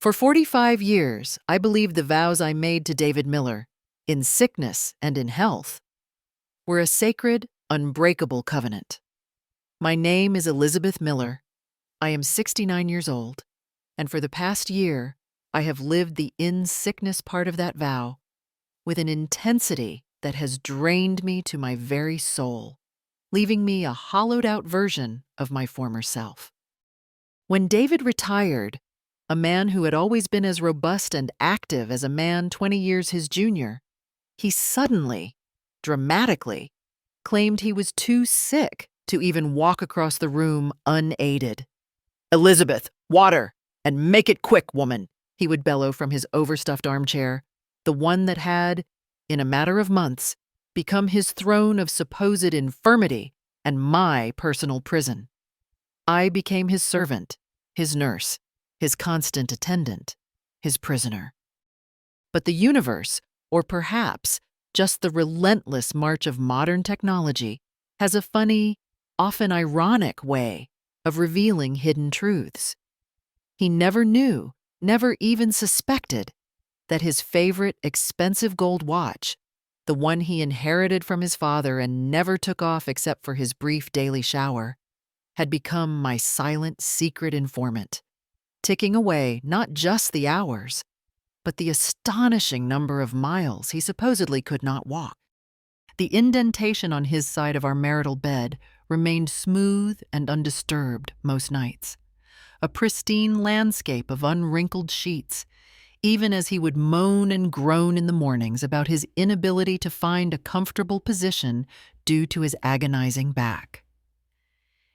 For 45 years, I believed the vows I made to David Miller, in sickness and in health, were a sacred, unbreakable covenant. My name is Elizabeth Miller. I am 69 years old, and for the past year, I have lived the in-sickness part of that vow with an intensity that has drained me to my very soul, leaving me a hollowed-out version of my former self. When David retired, a man who had always been as robust and active as a man 20 years his junior, he suddenly, dramatically, claimed he was too sick to even walk across the room unaided. "Elizabeth, water, and make it quick, woman," he would bellow from his overstuffed armchair, the one that had, in a matter of months, become his throne of supposed infirmity and my personal prison. I became his servant, his nurse, his constant attendant, his prisoner. But the universe, or perhaps just the relentless march of modern technology, has a funny, often ironic way of revealing hidden truths. He never knew, never even suspected, that his favorite expensive gold watch, the one he inherited from his father and never took off except for his brief daily shower, had become my silent, secret informant, ticking away not just the hours, but the astonishing number of miles he supposedly could not walk. The indentation on his side of our marital bed remained smooth and undisturbed most nights, a pristine landscape of unwrinkled sheets, even as he would moan and groan in the mornings about his inability to find a comfortable position due to his agonizing back.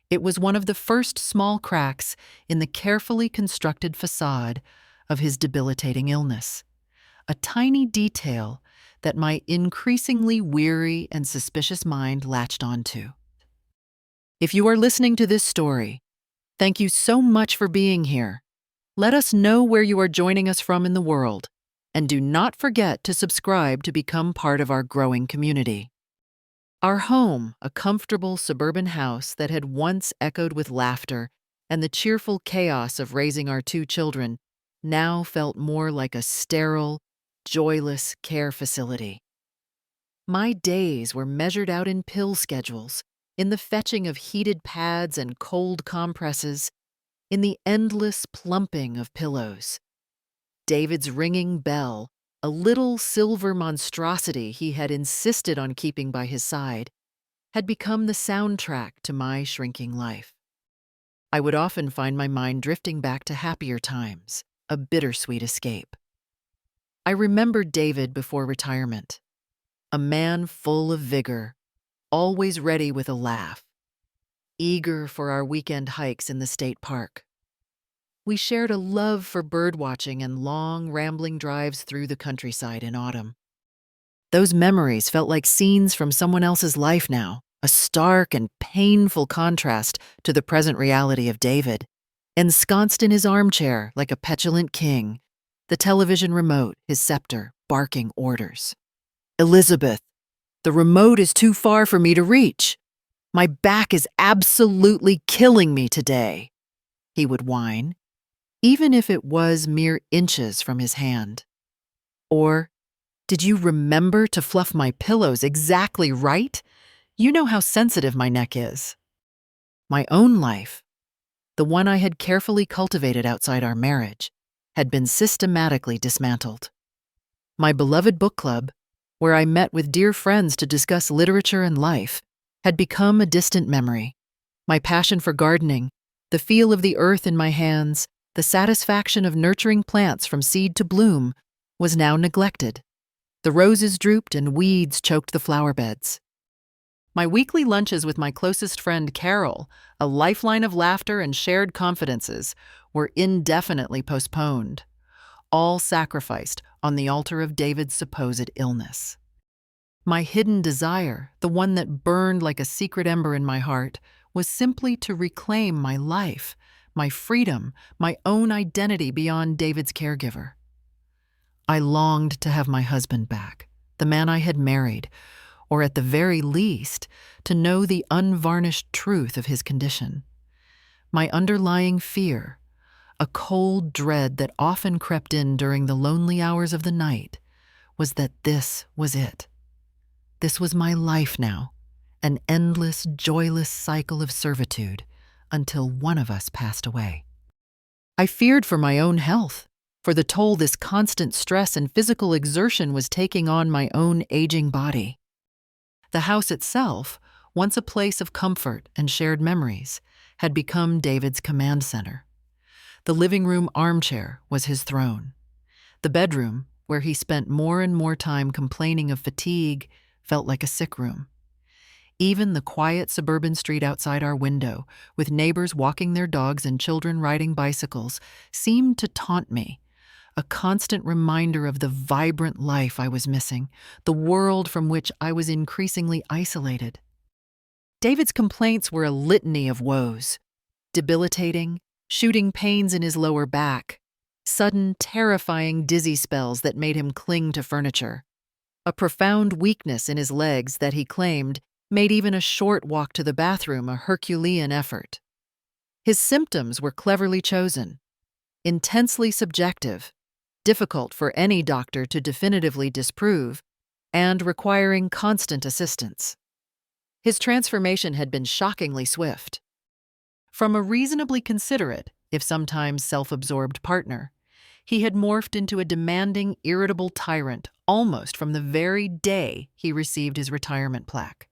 It was one of the first small cracks in the carefully constructed facade of his debilitating illness, a tiny detail that my increasingly weary and suspicious mind latched onto. If you are listening to this story, thank you so much for being here. Let us know where you are joining us from in the world, and do not forget to subscribe to become part of our growing community. Our home, a comfortable suburban house that had once echoed with laughter and the cheerful chaos of raising our 2 children, now felt more like a sterile, joyless care facility. My days were measured out in pill schedules, in the fetching of heated pads and cold compresses, in the endless plumping of pillows. David's ringing bell, a little silver monstrosity he had insisted on keeping by his side, had become the soundtrack to my shrinking life. I would often find my mind drifting back to happier times, a bittersweet escape. I remembered David before retirement, a man full of vigor, always ready with a laugh, eager for our weekend hikes in the state park. We shared a love for birdwatching and long, rambling drives through the countryside in autumn. Those memories felt like scenes from someone else's life now, a stark and painful contrast to the present reality of David, ensconced in his armchair like a petulant king, the television remote, his scepter, barking orders. "Elizabeth, the remote is too far for me to reach. My back is absolutely killing me today," he would whine, even if it was mere inches from his hand. Or, "Did you remember to fluff my pillows exactly right? You know how sensitive my neck is." My own life, the one I had carefully cultivated outside our marriage, had been systematically dismantled. My beloved book club, where I met with dear friends to discuss literature and life, had become a distant memory. My passion for gardening, the feel of the earth in my hands, the satisfaction of nurturing plants from seed to bloom, was now neglected. The roses drooped and weeds choked the flower beds. My weekly lunches with my closest friend Carol, a lifeline of laughter and shared confidences, were indefinitely postponed, all sacrificed on the altar of David's supposed illness. My hidden desire, the one that burned like a secret ember in my heart, was simply to reclaim my life, my freedom, my own identity beyond David's caregiver. I longed to have my husband back, the man I had married, or at the very least, to know the unvarnished truth of his condition. My underlying fear, A cold dread that often crept in during the lonely hours of the night was that this was it. This was my life now, an endless, joyless cycle of servitude until one of us passed away. I feared for my own health, for the toll this constant stress and physical exertion was taking on my own aging body. The house itself, once a place of comfort and shared memories, had become David's command center. The living room armchair was his throne. The bedroom, where he spent more and more time complaining of fatigue, felt like a sick room. Even the quiet suburban street outside our window, with neighbors walking their dogs and children riding bicycles, seemed to taunt me, a constant reminder of the vibrant life I was missing, the world from which I was increasingly isolated. David's complaints were a litany of woes: debilitating, shooting pains in his lower back, sudden, terrifying dizzy spells that made him cling to furniture, a profound weakness in his legs that he claimed made even a short walk to the bathroom a Herculean effort. His symptoms were cleverly chosen, intensely subjective, difficult for any doctor to definitively disprove, and requiring constant assistance. His transformation had been shockingly swift. From a reasonably considerate, if sometimes self-absorbed partner, he had morphed into a demanding, irritable tyrant almost from the very day he received his retirement plaque.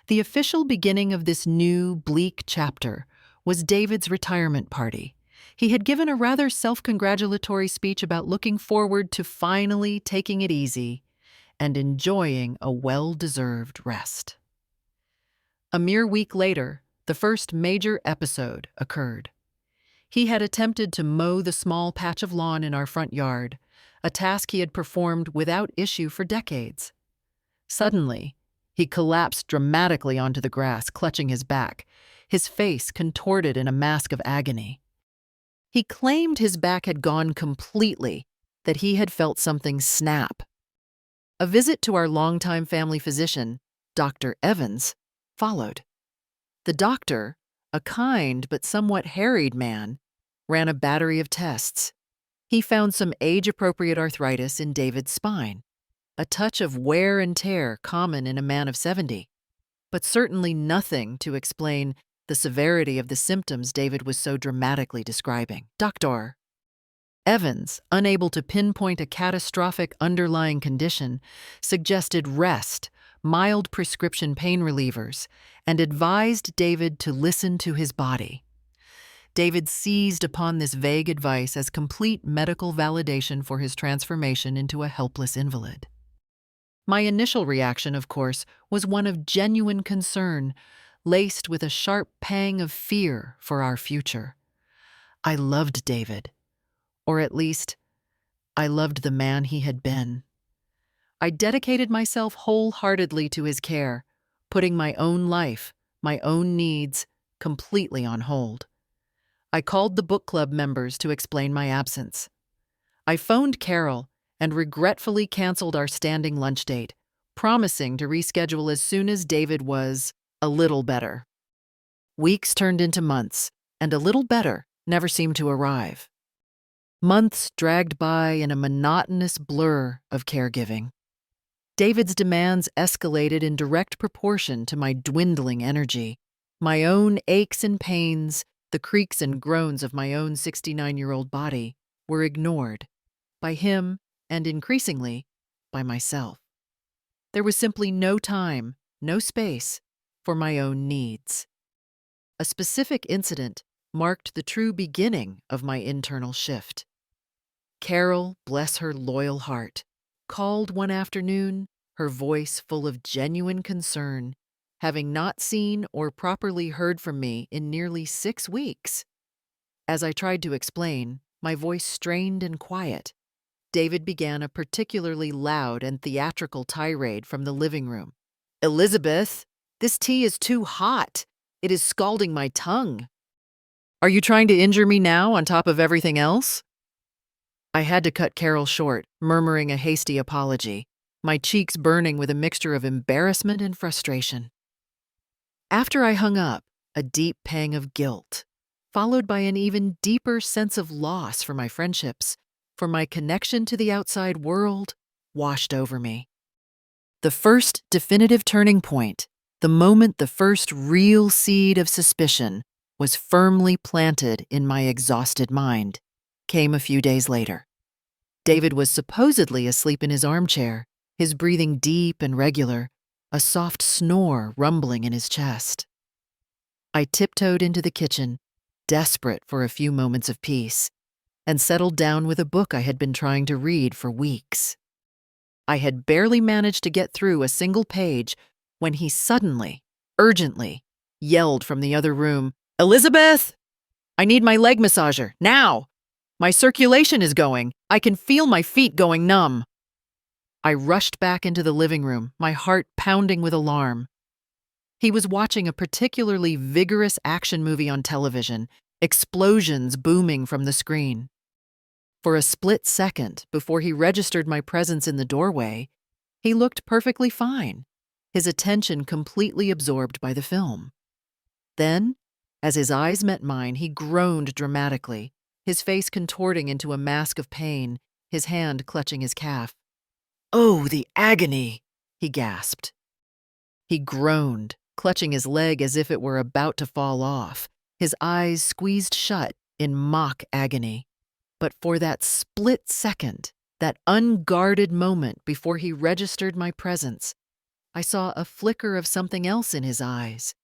The official beginning of this new, bleak chapter was David's retirement party. He had given a rather self-congratulatory speech about looking forward to finally taking it easy and enjoying a well-deserved rest. A mere week later, the first major episode occurred. He had attempted to mow the small patch of lawn in our front yard, a task he had performed without issue for decades. Suddenly, he collapsed dramatically onto the grass, clutching his back, his face contorted in a mask of agony. He claimed his back had gone completely, that he had felt something snap. A visit to our longtime family physician, Dr. Evans, followed. The doctor, a kind but somewhat harried man, ran a battery of tests. He found some age-appropriate arthritis in David's spine, a touch of wear and tear common in a man of 70, but certainly nothing to explain the severity of the symptoms David was so dramatically describing. Dr. Evans, unable to pinpoint a catastrophic underlying condition, suggested rest, mild prescription pain relievers, and advised David to listen to his body. David seized upon this vague advice as complete medical validation for his transformation into a helpless invalid. My initial reaction, of course, was one of genuine concern, laced with a sharp pang of fear for our future. I loved David, or at least, I loved the man he had been. I dedicated myself wholeheartedly to his care, putting my own life, my own needs, completely on hold. I called the book club members to explain my absence. I phoned Carol and regretfully canceled our standing lunch date, promising to reschedule as soon as David was a little better. Weeks turned into months, and a little better never seemed to arrive. Months dragged by in a monotonous blur of caregiving. David's demands escalated in direct proportion to my dwindling energy. My own aches and pains, the creaks and groans of my own 69-year-old body, were ignored by him and increasingly by myself. There was simply no time, no space for my own needs. A specific incident marked the true beginning of my internal shift. Carol, bless her loyal heart, called one afternoon, her voice full of genuine concern, having not seen or properly heard from me in nearly 6 weeks. As I tried to explain, my voice strained and quiet. David began a particularly loud and theatrical tirade from the living room. "Elizabeth, this tea is too hot. It is scalding my tongue. Are you trying to injure me now on top of everything else?" I had to cut Carol short, murmuring a hasty apology, my cheeks burning with a mixture of embarrassment and frustration. After I hung up, a deep pang of guilt, followed by an even deeper sense of loss for my friendships, for my connection to the outside world, washed over me. The first definitive turning point, the moment the first real seed of suspicion was firmly planted in my exhausted mind, came a few days later. David was supposedly asleep in his armchair, his breathing deep and regular, a soft snore rumbling in his chest. I tiptoed into the kitchen, desperate for a few moments of peace, and settled down with a book I had been trying to read for weeks. I had barely managed to get through a single page when he suddenly, urgently, yelled from the other room, "Elizabeth! I need my leg massager, now! My circulation is going. I can feel my feet going numb." I rushed back into the living room, my heart pounding with alarm. He was watching a particularly vigorous action movie on television, explosions booming from the screen. For a split second before he registered my presence in the doorway, he looked perfectly fine, his attention completely absorbed by the film. Then, as his eyes met mine, he groaned dramatically, his face contorting into a mask of pain, his hand clutching his calf. "Oh, the agony!" he gasped. He groaned, clutching his leg as if it were about to fall off, his eyes squeezed shut in mock agony. But for that split second, that unguarded moment before he registered my presence, I saw a flicker of something else in his eyes.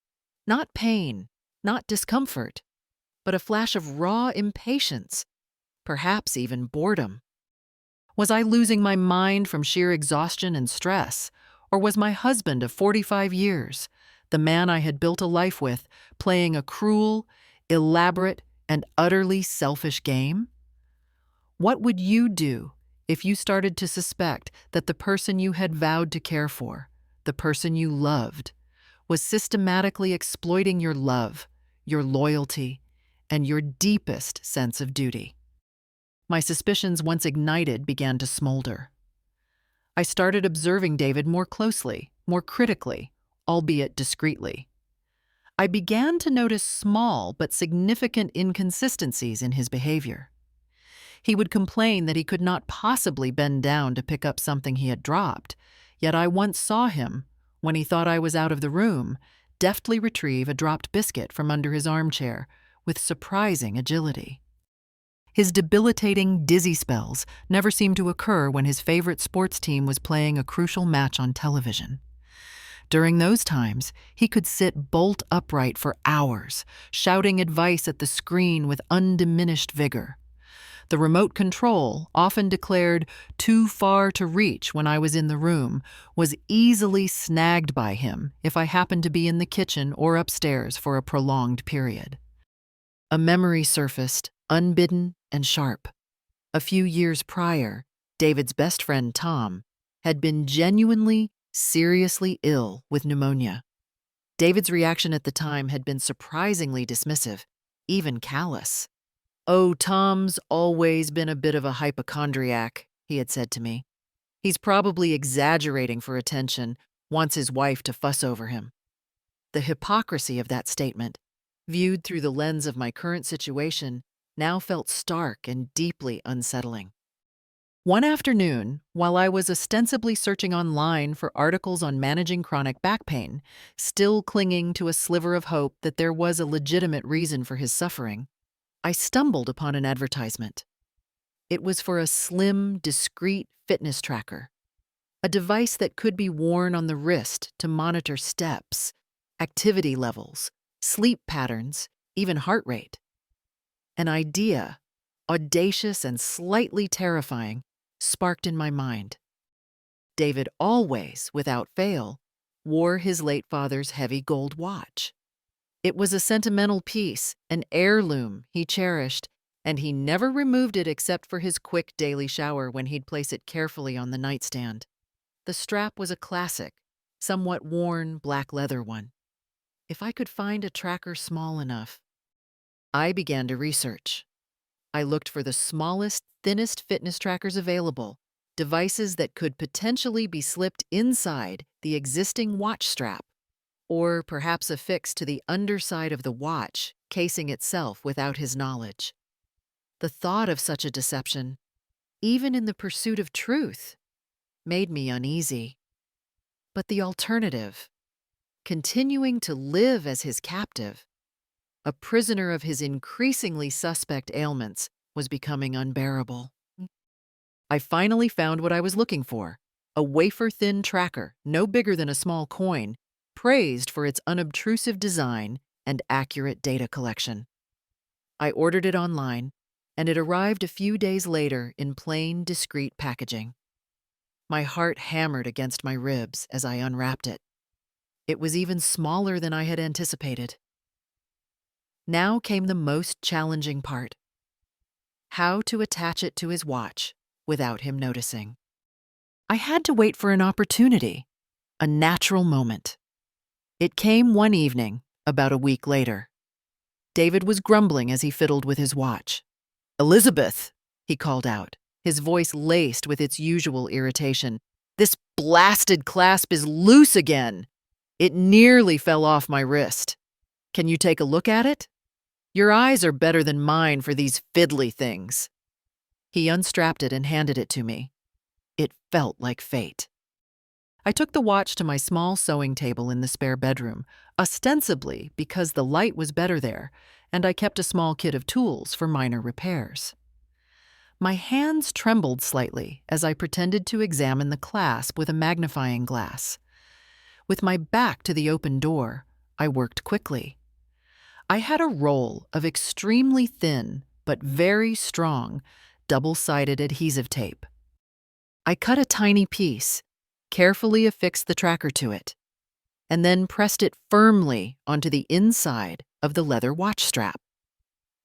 Not pain, not discomfort, but a flash of raw impatience, perhaps even boredom. Was I losing my mind from sheer exhaustion and stress, or was my husband of 45 years, the man I had built a life with, playing a cruel, elaborate, and utterly selfish game? What would you do if you started to suspect that the person you had vowed to care for, the person you loved, was systematically exploiting your love, your loyalty, and your deepest sense of duty? My suspicions, once ignited, began to smolder. I started observing David more closely, more critically, albeit discreetly. I began to notice small but significant inconsistencies in his behavior. He would complain that he could not possibly bend down to pick up something he had dropped, yet I once saw him, when he thought I was out of the room, deftly retrieve a dropped biscuit from under his armchair with surprising agility. His debilitating, dizzy spells never seemed to occur when his favorite sports team was playing a crucial match on television. During those times, he could sit bolt upright for hours, shouting advice at the screen with undiminished vigor. The remote control, often declared too far to reach when I was in the room, was easily snagged by him if I happened to be in the kitchen or upstairs for a prolonged period. A memory surfaced, unbidden and sharp. A few years prior, David's best friend Tom had been genuinely, seriously ill with pneumonia. David's reaction at the time had been surprisingly dismissive, even callous. "Oh, Tom's always been a bit of a hypochondriac," he had said to me. "He's probably exaggerating for attention, wants his wife to fuss over him." The hypocrisy of that statement, viewed through the lens of my current situation, now felt stark and deeply unsettling. One afternoon, while I was ostensibly searching online for articles on managing chronic back pain, still clinging to a sliver of hope that there was a legitimate reason for his suffering, I stumbled upon an advertisement. It was for a slim, discreet fitness tracker, a device that could be worn on the wrist to monitor steps, activity levels, sleep patterns, even heart rate. An idea, audacious and slightly terrifying, sparked in my mind. David always, without fail, wore his late father's heavy gold watch. It was a sentimental piece, an heirloom he cherished, and he never removed it except for his quick daily shower when he'd place it carefully on the nightstand. The strap was a classic, somewhat worn black leather one. If I could find a tracker small enough. I began to research. I looked for the smallest, thinnest fitness trackers available, devices that could potentially be slipped inside the existing watch strap, or perhaps affixed to the underside of the watch, casing itself without his knowledge. The thought of such a deception, even in the pursuit of truth, made me uneasy. But the alternative, continuing to live as his captive, a prisoner of his increasingly suspect ailments, was becoming unbearable. I finally found what I was looking for, a wafer-thin tracker, no bigger than a small coin, praised for its unobtrusive design and accurate data collection. I ordered it online, and it arrived a few days later in plain, discreet packaging. My heart hammered against my ribs as I unwrapped it. It was even smaller than I had anticipated. Now came the most challenging part: how to attach it to his watch without him noticing. I had to wait for an opportunity, a natural moment. It came one evening, about a week later. David was grumbling as he fiddled with his watch. "Elizabeth," he called out, his voice laced with its usual irritation, "this blasted clasp is loose again. It nearly fell off my wrist. Can you take a look at it? Your eyes are better than mine for these fiddly things." He unstrapped it and handed it to me. It felt like fate. I took the watch to my small sewing table in the spare bedroom, ostensibly because the light was better there, and I kept a small kit of tools for minor repairs. My hands trembled slightly as I pretended to examine the clasp with a magnifying glass. With my back to the open door, I worked quickly. I had a roll of extremely thin but very strong double-sided adhesive tape. I cut a tiny piece, carefully affixed the tracker to it, and then pressed it firmly onto the inside of the leather watch strap,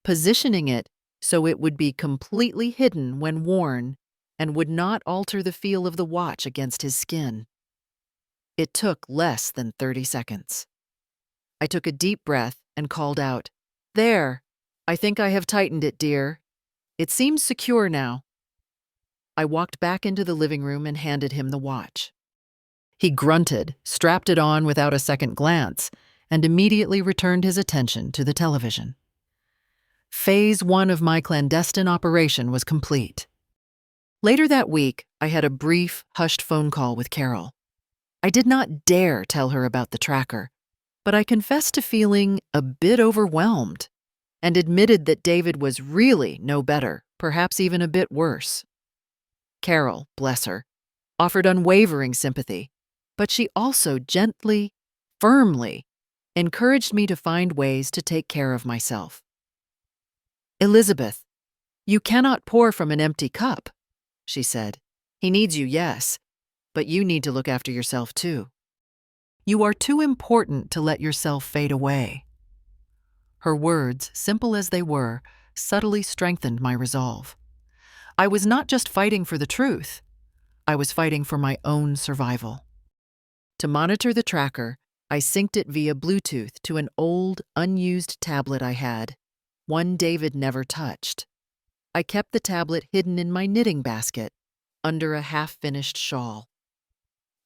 positioning it so it would be completely hidden when worn and would not alter the feel of the watch against his skin. It took less than 30 seconds. I took a deep breath and called out, "There, I think I have tightened it, dear. It seems secure now." I walked back into the living room and handed him the watch. He grunted, strapped it on without a second glance, and immediately returned his attention to the television. Phase 1 of my clandestine operation was complete. Later that week, I had a brief, hushed phone call with Carol. I did not dare tell her about the tracker, but I confessed to feeling a bit overwhelmed and admitted that David was really no better, perhaps even a bit worse. Carol, bless her, offered unwavering sympathy, but she also gently, firmly, encouraged me to find ways to take care of myself. "Elizabeth, you cannot pour from an empty cup," she said. "He needs you, yes, but you need to look after yourself too. You are too important to let yourself fade away." Her words, simple as they were, subtly strengthened my resolve. I was not just fighting for the truth, I was fighting for my own survival. To monitor the tracker, I synced it via Bluetooth to an old, unused tablet I had, one David never touched. I kept the tablet hidden in my knitting basket, under a half-finished shawl.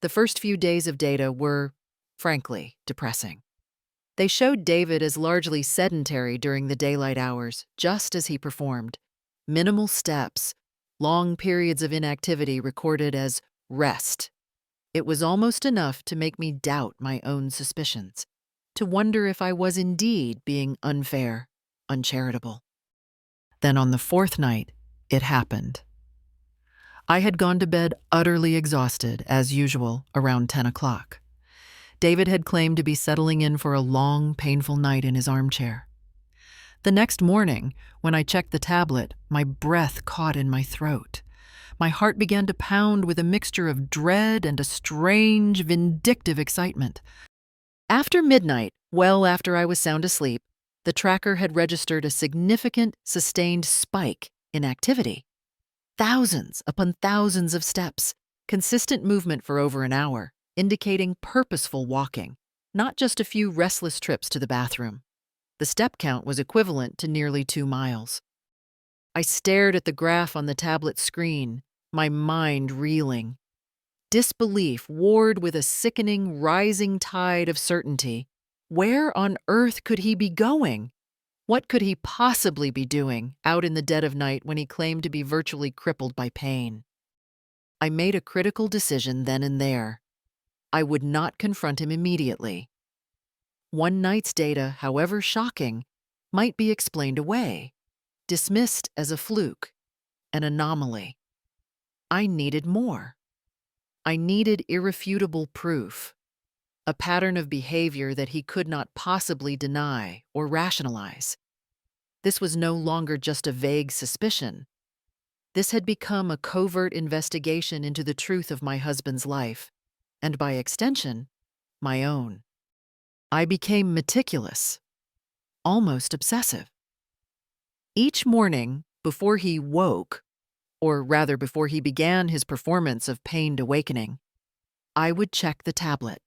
The first few days of data were, frankly, depressing. They showed David as largely sedentary during the daylight hours, just as he performed. Minimal steps, long periods of inactivity recorded as rest. It was almost enough to make me doubt my own suspicions, to wonder if I was indeed being unfair, uncharitable. Then on the fourth night, it happened. I had gone to bed utterly exhausted, as usual, around 10 o'clock. David had claimed to be settling in for a long, painful night in his armchair. The next morning, when I checked the tablet, my breath caught in my throat. My heart began to pound with a mixture of dread and a strange, vindictive excitement. After midnight, well after I was sound asleep, the tracker had registered a significant, sustained spike in activity. Thousands upon thousands of steps, consistent movement for over an hour, indicating purposeful walking, not just a few restless trips to the bathroom. The step count was equivalent to nearly 2 miles. I stared at the graph on the tablet screen, my mind reeling. Disbelief warred with a sickening, rising tide of certainty. Where on earth could he be going? What could he possibly be doing out in the dead of night when he claimed to be virtually crippled by pain? I made a critical decision then and there. I would not confront him immediately. One night's data, however shocking, might be explained away, dismissed as a fluke, an anomaly. I needed more. I needed irrefutable proof, a pattern of behavior that he could not possibly deny or rationalize. This was no longer just a vague suspicion. This had become a covert investigation into the truth of my husband's life, and by extension, my own. I became meticulous, almost obsessive. Each morning, before he woke, or rather before he began his performance of pained awakening, I would check the tablet.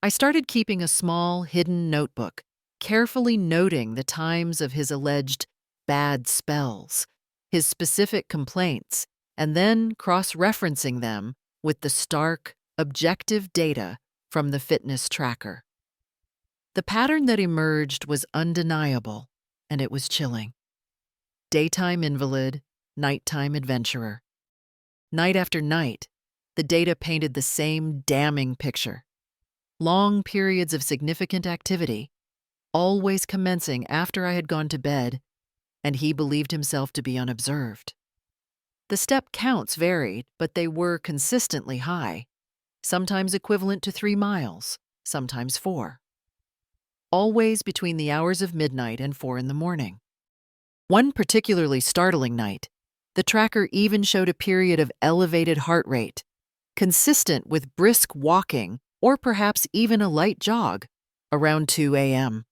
I started keeping a small, hidden notebook, carefully noting the times of his alleged bad spells, his specific complaints, and then cross-referencing them with the stark, objective data from the fitness tracker. The pattern that emerged was undeniable, and it was chilling. Daytime invalid, nighttime adventurer. Night after night, the data painted the same damning picture. Long periods of significant activity, always commencing after I had gone to bed, and he believed himself to be unobserved. The step counts varied, but they were consistently high, sometimes equivalent to 3 miles, sometimes 4. Always between the hours of midnight and 4 in the morning. One particularly startling night, the tracker even showed a period of elevated heart rate, consistent with brisk walking or perhaps even a light jog, around 2 a.m.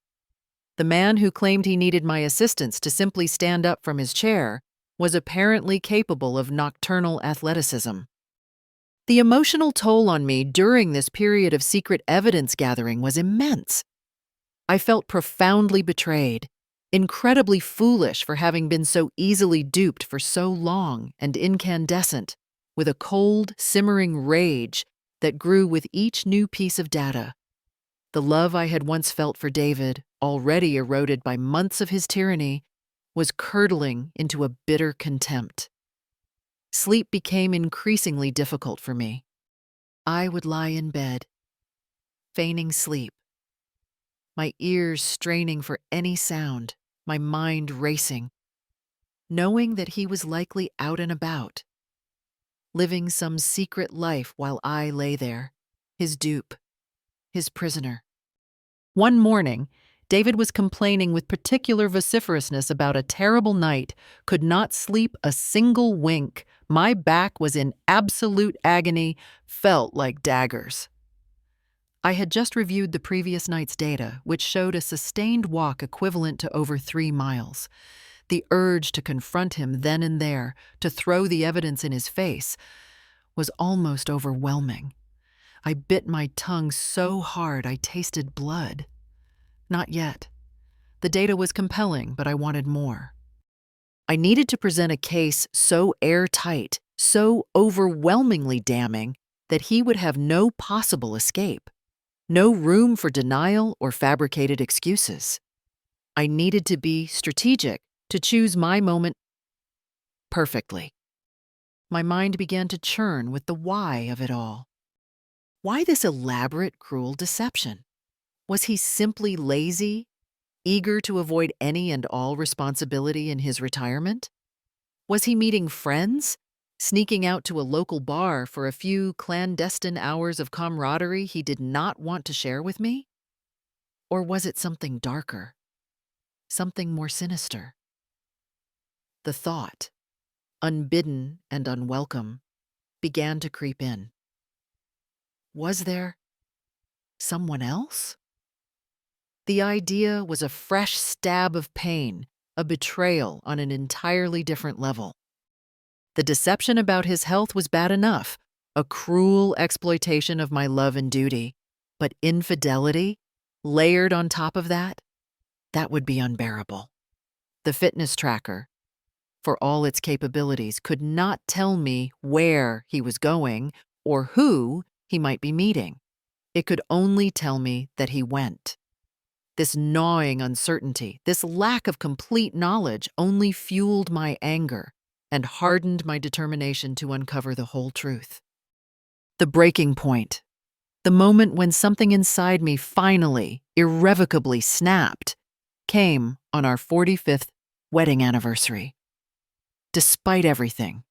The man who claimed he needed my assistance to simply stand up from his chair was apparently capable of nocturnal athleticism. The emotional toll on me during this period of secret evidence gathering was immense. I felt profoundly betrayed, incredibly foolish for having been so easily duped for so long, and incandescent with a cold, simmering rage that grew with each new piece of data. The love I had once felt for David, already eroded by months of his tyranny, was curdling into a bitter contempt. Sleep became increasingly difficult for me. I would lie in bed, feigning sleep, my ears straining for any sound, my mind racing, knowing that he was likely out and about, living some secret life while I lay there, his dupe, his prisoner. One morning, David was complaining with particular vociferousness about a terrible night, could not sleep a single wink. My back was in absolute agony, felt like daggers. I had just reviewed the previous night's data, which showed a sustained walk equivalent to over 3 miles. The urge to confront him then and there, to throw the evidence in his face, was almost overwhelming. I bit my tongue so hard I tasted blood. Not yet. The data was compelling, but I wanted more. I needed to present a case so airtight, so overwhelmingly damning, that he would have no possible escape, no room for denial or fabricated excuses. I needed to be strategic, to choose my moment perfectly. My mind began to churn with the why of it all. Why this elaborate, cruel deception? Was he simply lazy, eager to avoid any and all responsibility in his retirement? Was he meeting friends, sneaking out to a local bar for a few clandestine hours of camaraderie he did not want to share with me? Or was it something darker, something more sinister? The thought, unbidden and unwelcome, began to creep in. Was there someone else? The idea was a fresh stab of pain, a betrayal on an entirely different level. The deception about his health was bad enough, a cruel exploitation of my love and duty, but infidelity, layered on top of that would be unbearable. The fitness tracker, for all its capabilities, could not tell me where he was going or who he might be meeting. It could only tell me that he went. This gnawing uncertainty, this lack of complete knowledge only fueled my anger and hardened my determination to uncover the whole truth. The breaking point, the moment when something inside me finally, irrevocably snapped, came on our 45th wedding anniversary. Despite everything,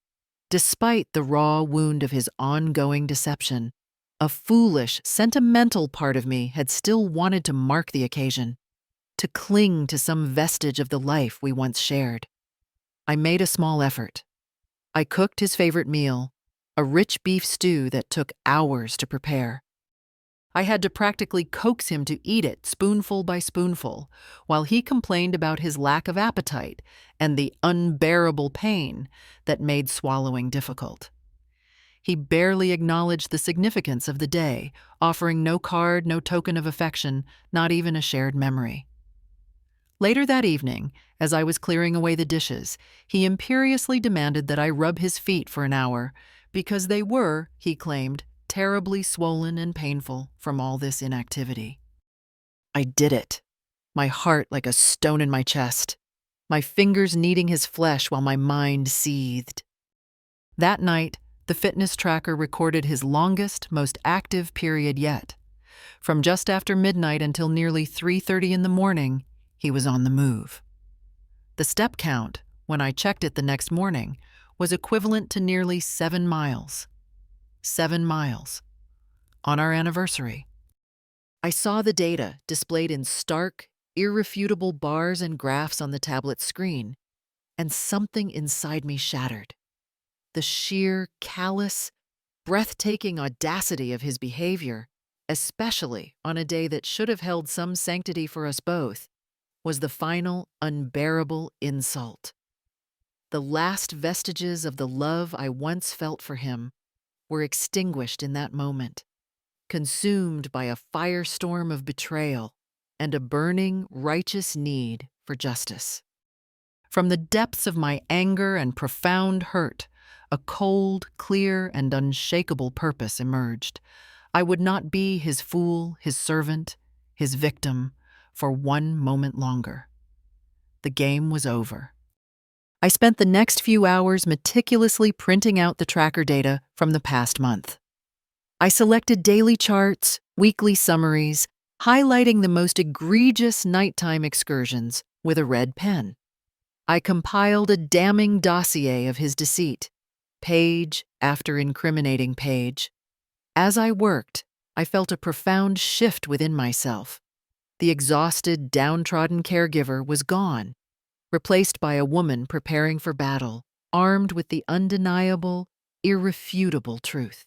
despite the raw wound of his ongoing deception, a foolish, sentimental part of me had still wanted to mark the occasion, to cling to some vestige of the life we once shared. I made a small effort. I cooked his favorite meal, a rich beef stew that took hours to prepare. I had to practically coax him to eat it spoonful by spoonful, while he complained about his lack of appetite and the unbearable pain that made swallowing difficult. He barely acknowledged the significance of the day, offering no card, no token of affection, not even a shared memory. Later that evening, as I was clearing away the dishes, he imperiously demanded that I rub his feet for an hour, because they were, he claimed, terribly swollen and painful from all this inactivity. I did it, my heart like a stone in my chest, my fingers kneading his flesh while my mind seethed. That night, the fitness tracker recorded his longest, most active period yet. From just after midnight until nearly 3:30 in the morning, he was on the move. The step count, when I checked it the next morning, was equivalent to nearly 7 miles. 7 miles. On our anniversary. I saw the data displayed in stark, irrefutable bars and graphs on the tablet screen, and something inside me shattered. The sheer, callous, breathtaking audacity of his behavior, especially on a day that should have held some sanctity for us both, was the final, unbearable insult. The last vestiges of the love I once felt for him were extinguished in that moment, consumed by a firestorm of betrayal and a burning, righteous need for justice. From the depths of my anger and profound hurt, a cold, clear, and unshakable purpose emerged. I would not be his fool, his servant, his victim, for one moment longer. The game was over. I spent the next few hours meticulously printing out the tracker data from the past month. I selected daily charts, weekly summaries, highlighting the most egregious nighttime excursions with a red pen. I compiled a damning dossier of his deceit, page after incriminating page. As I worked, I felt a profound shift within myself. The exhausted, downtrodden caregiver was gone, replaced by a woman preparing for battle, armed with the undeniable, irrefutable truth.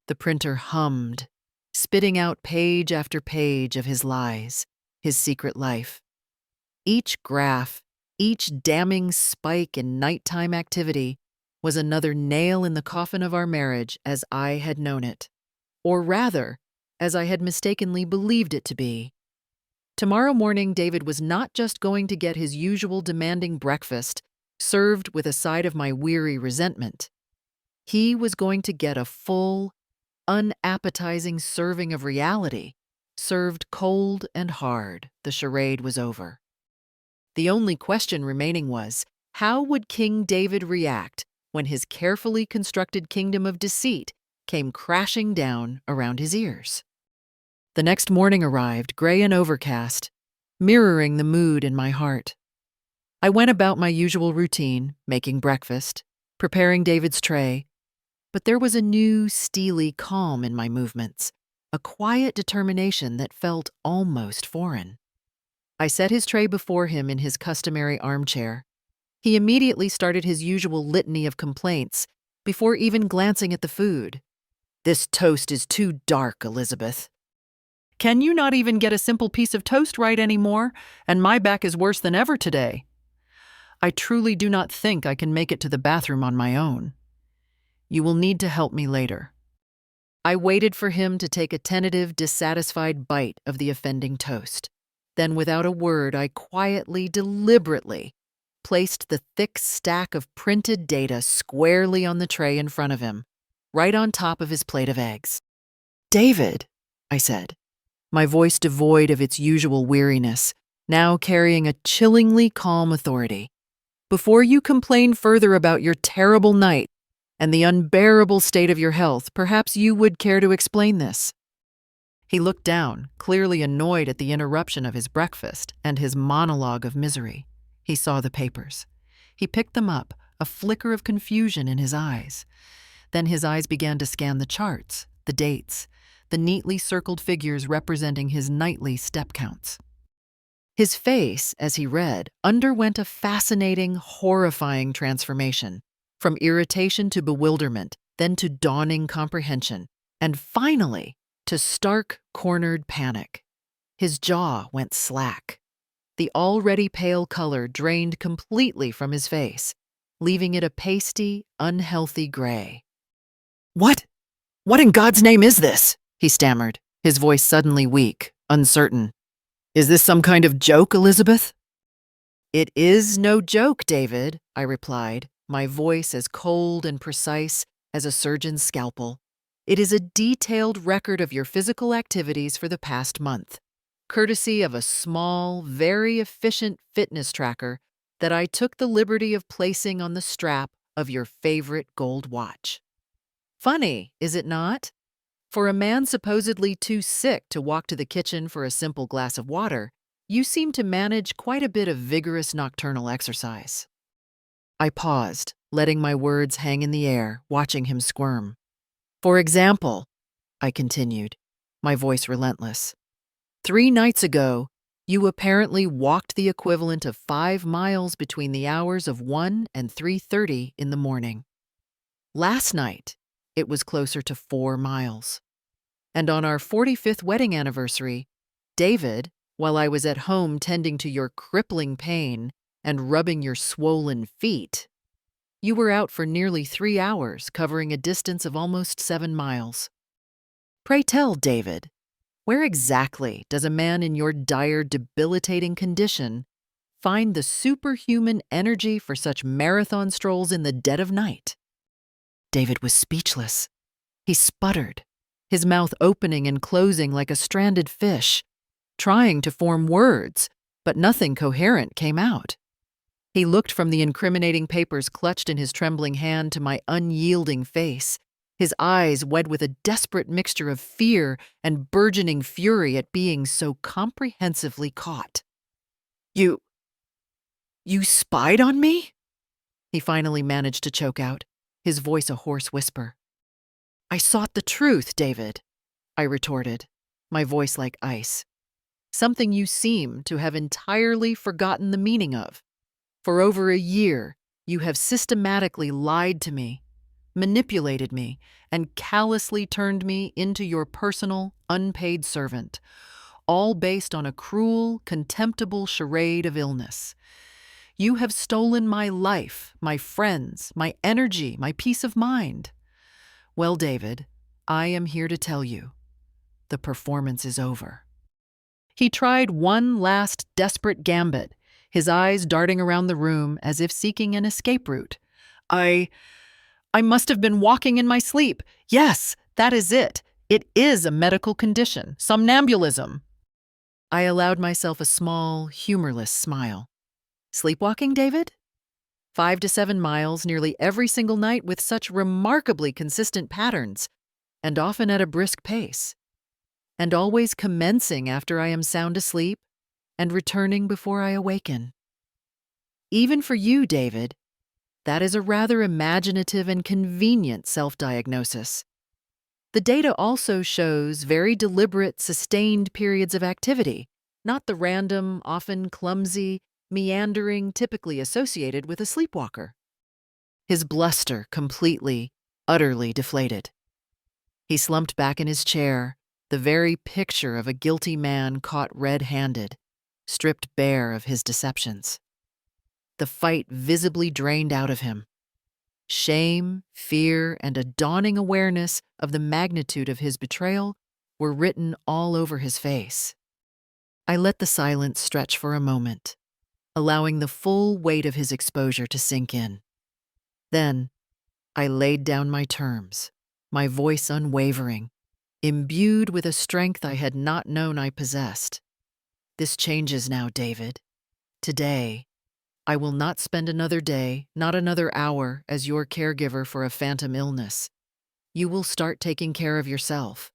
The printer hummed, spitting out page after page of his lies, his secret life. Each graph, each damning spike in nighttime activity was another nail in the coffin of our marriage as I had known it, or rather, as I had mistakenly believed it to be. Tomorrow morning, David was not just going to get his usual demanding breakfast, served with a side of my weary resentment. He was going to get a full, unappetizing serving of reality, served cold and hard. The charade was over. The only question remaining was, how would King David react when his carefully constructed kingdom of deceit came crashing down around his ears? The next morning arrived, gray and overcast, mirroring the mood in my heart. I went about my usual routine, making breakfast, preparing David's tray, but there was a new, steely calm in my movements, a quiet determination that felt almost foreign. I set his tray before him in his customary armchair. He immediately started his usual litany of complaints before even glancing at the food. "This toast is too dark, Elizabeth." "Can you not even get a simple piece of toast right anymore? And my back is worse than ever today." "I truly do not think I can make it to the bathroom on my own." "You will need to help me later." I waited for him to take a tentative, dissatisfied bite of the offending toast. Then, without a word, I quietly, deliberately placed the thick stack of printed data squarely on the tray in front of him, right on top of his plate of eggs. "David," I said, my voice devoid of its usual weariness, now carrying a chillingly calm authority. "Before you complain further about your terrible night and the unbearable state of your health, perhaps you would care to explain this." He looked down, clearly annoyed at the interruption of his breakfast and his monologue of misery. He saw the papers. He picked them up, a flicker of confusion in his eyes. Then his eyes began to scan the charts, the dates, the neatly circled figures representing his nightly step counts. His face, as he read, underwent a fascinating, horrifying transformation, from irritation to bewilderment, then to dawning comprehension, and finally to stark, cornered panic. His jaw went slack. The already pale color drained completely from his face, leaving it a pasty, unhealthy gray. "What? What in God's name is this?" he stammered, his voice suddenly weak, uncertain. "Is this some kind of joke, Elizabeth?" "It is no joke, David," I replied, my voice as cold and precise as a surgeon's scalpel. "It is a detailed record of your physical activities for the past month, courtesy of a small, very efficient fitness tracker that I took the liberty of placing on the strap of your favorite gold watch. Funny, is it not? For a man supposedly too sick to walk to the kitchen for a simple glass of water, you seem to manage quite a bit of vigorous nocturnal exercise." I paused, letting my words hang in the air, watching him squirm. "For example," I continued, my voice relentless, "3 nights ago, you apparently walked the equivalent of 5 miles between the hours of 1 and 3:30 in the morning. Last night, it was closer to 4 miles. And on our 45th wedding anniversary, David, while I was at home tending to your crippling pain and rubbing your swollen feet, you were out for nearly 3 hours, covering a distance of almost 7 miles. Pray tell, David, where exactly does a man in your dire, debilitating condition find the superhuman energy for such marathon strolls in the dead of night?" David was speechless. He sputtered, his mouth opening and closing like a stranded fish, trying to form words, but nothing coherent came out. He looked from the incriminating papers clutched in his trembling hand to my unyielding face, his eyes wed with a desperate mixture of fear and burgeoning fury at being so comprehensively caught. You spied on me?" he finally managed to choke out, his voice a hoarse whisper. "I sought the truth, David," I retorted, my voice like ice. "Something you seem to have entirely forgotten the meaning of. For over a year, you have systematically lied to me, manipulated me, and callously turned me into your personal, unpaid servant, all based on a cruel, contemptible charade of illness. You have stolen my life, my friends, my energy, my peace of mind. Well, David, I am here to tell you, the performance is over." He tried one last desperate gambit, his eyes darting around the room as if seeking an escape route. I must have been walking in my sleep. Yes, that is it. It is a medical condition, somnambulism." I allowed myself a small, humorless smile. "Sleepwalking, David? 5 to 7 miles nearly every single night with such remarkably consistent patterns, and often at a brisk pace, and always commencing after I am sound asleep and returning before I awaken. Even for you, David, that is a rather imaginative and convenient self-diagnosis. The data also shows very deliberate, sustained periods of activity, not the random, often clumsy, meandering typically associated with a sleepwalker." His bluster completely, utterly deflated. He slumped back in his chair, the very picture of a guilty man caught red-handed, stripped bare of his deceptions. The fight visibly drained out of him. Shame, fear, and a dawning awareness of the magnitude of his betrayal were written all over his face. I let the silence stretch for a moment, allowing the full weight of his exposure to sink in. Then, I laid down my terms, my voice unwavering, imbued with a strength I had not known I possessed. This changes now, David. Today, I will not spend another day, not another hour, as your caregiver for a phantom illness. You will start taking care of yourself.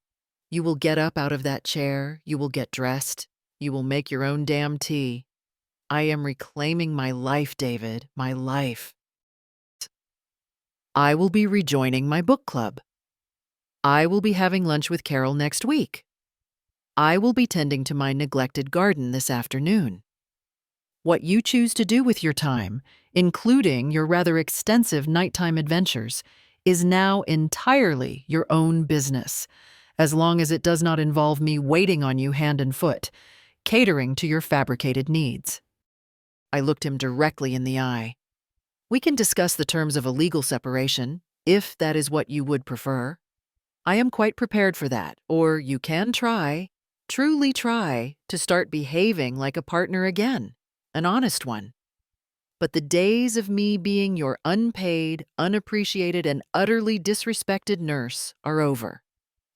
You will get up out of that chair, you will get dressed, you will make your own damn tea. I am reclaiming my life, David, my life. I will be rejoining my book club. I will be having lunch with Carol next week. I will be tending to my neglected garden this afternoon. What you choose to do with your time, including your rather extensive nighttime adventures, is now entirely your own business, as long as it does not involve me waiting on you hand and foot, catering to your fabricated needs. I looked him directly in the eye. We can discuss the terms of a legal separation, if that is what you would prefer. I am quite prepared for that, or you can try, truly try, to start behaving like a partner again, an honest one. But the days of me being your unpaid, unappreciated, and utterly disrespected nurse are over.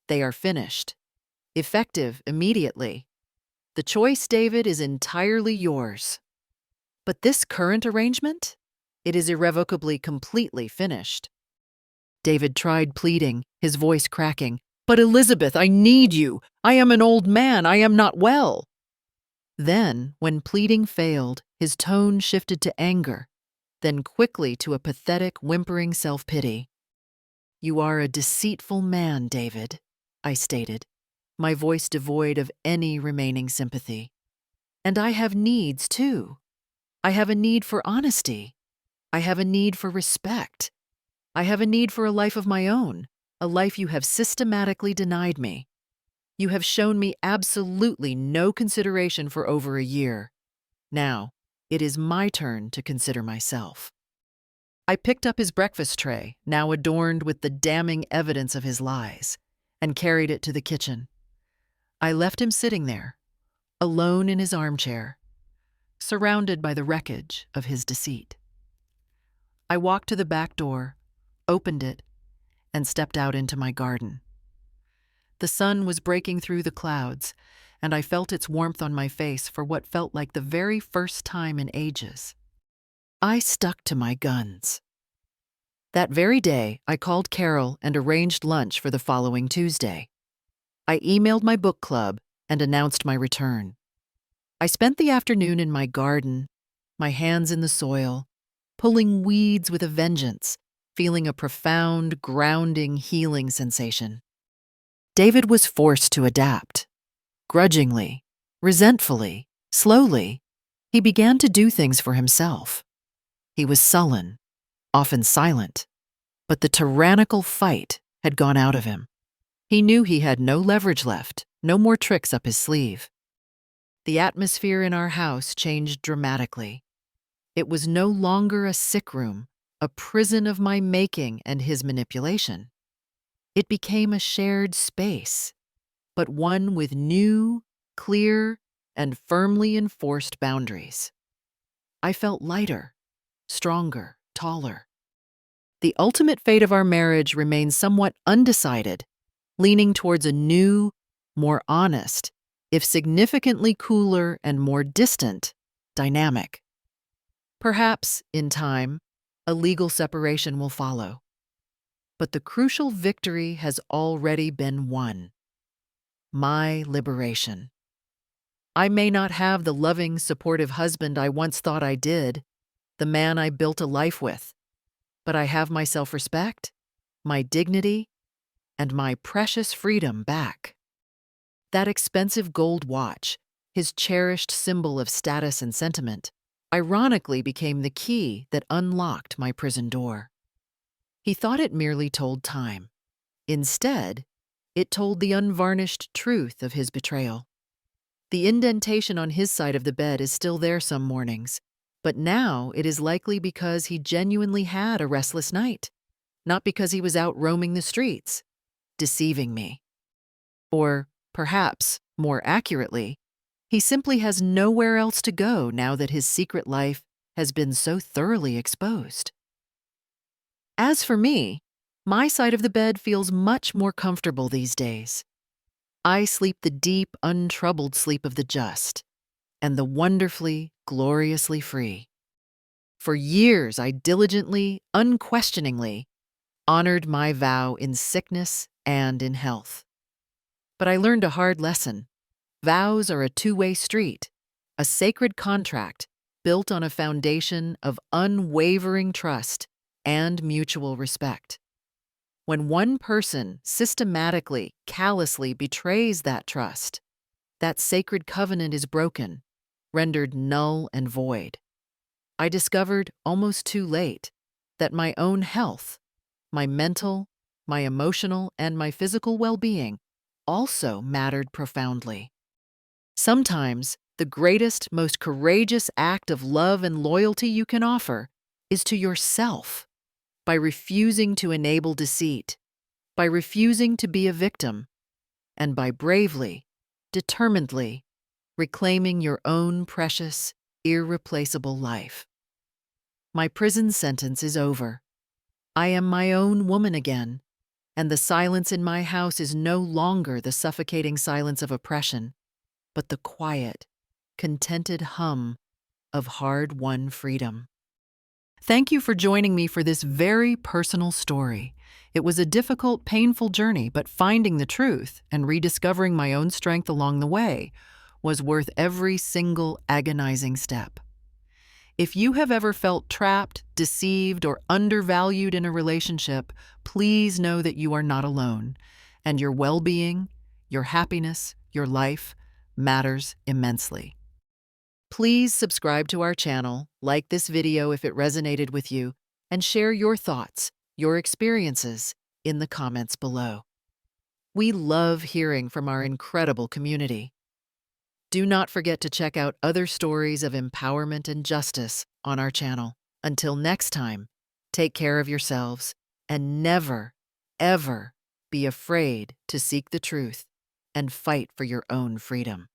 They are finished. Effective immediately. The choice, David, is entirely yours. But this current arrangement? It is irrevocably completely finished. David tried pleading, his voice cracking. But Elizabeth, I need you. I am an old man. I am not well. Then, when pleading failed, his tone shifted to anger, then quickly to a pathetic, whimpering self-pity. You are a deceitful man, David, I stated, my voice devoid of any remaining sympathy. And I have needs, too. I have a need for honesty. I have a need for respect. I have a need for a life of my own, a life you have systematically denied me. You have shown me absolutely no consideration for over a year. Now, it is my turn to consider myself. I picked up his breakfast tray, now adorned with the damning evidence of his lies, and carried it to the kitchen. I left him sitting there, alone in his armchair, surrounded by the wreckage of his deceit. I walked to the back door, opened it, and stepped out into my garden. The sun was breaking through the clouds, and I felt its warmth on my face for what felt like the very first time in ages. I stuck to my guns. That very day, I called Carol and arranged lunch for the following Tuesday. I emailed my book club and announced my return. I spent the afternoon in my garden, my hands in the soil, pulling weeds with a vengeance, feeling a profound, grounding, healing sensation. David was forced to adapt. Grudgingly, resentfully, slowly, he began to do things for himself. He was sullen, often silent, but the tyrannical fight had gone out of him. He knew he had no leverage left, no more tricks up his sleeve. The atmosphere in our house changed dramatically. It was no longer a sick room, a prison of my making and his manipulation. It became a shared space, but one with new, clear, and firmly enforced boundaries. I felt lighter, stronger, taller. The ultimate fate of our marriage remained somewhat undecided, leaning towards a new, more honest, if significantly cooler and more distant, dynamic. Perhaps, in time, a legal separation will follow. But the crucial victory has already been won. My liberation. I may not have the loving, supportive husband I once thought I did, the man I built a life with, but I have my self-respect, my dignity, and my precious freedom back. That expensive gold watch, his cherished symbol of status and sentiment, ironically became the key that unlocked my prison door. He thought it merely told time. Instead, it told the unvarnished truth of his betrayal. The indentation on his side of the bed is still there some mornings, but now it is likely because he genuinely had a restless night, not because he was out roaming the streets, deceiving me. Or, perhaps, more accurately, he simply has nowhere else to go now that his secret life has been so thoroughly exposed. As for me, My side of the bed feels much more comfortable these days. I sleep the deep, untroubled sleep of the just, and the wonderfully, gloriously free. For years, I diligently, unquestioningly honored my vow in sickness and in health. But I learned a hard lesson. Vows are a two-way street, a sacred contract built on a foundation of unwavering trust and mutual respect. When one person systematically, callously betrays that trust, that sacred covenant is broken, rendered null and void. I discovered almost too late that my own health, my mental, my emotional, and my physical well-being also mattered profoundly. Sometimes, the greatest, most courageous act of love and loyalty you can offer is to yourself, by refusing to enable deceit, by refusing to be a victim, and by bravely, determinedly reclaiming your own precious, irreplaceable life. My prison sentence is over. I am my own woman again, and the silence in my house is no longer the suffocating silence of oppression, but the quiet, contented hum of hard-won freedom. Thank you for joining me for this very personal story. It was a difficult, painful journey, but finding the truth and rediscovering my own strength along the way was worth every single agonizing step. If you have ever felt trapped, deceived, or undervalued in a relationship, please know that you are not alone, and your well-being, your happiness, your life matters immensely. Please subscribe to our channel, like this video if it resonated with you, and share your thoughts, your experiences in the comments below. We love hearing from our incredible community. Do not forget to check out other stories of empowerment and justice on our channel. Until next time, take care of yourselves and never, ever be afraid to seek the truth and fight for your own freedom.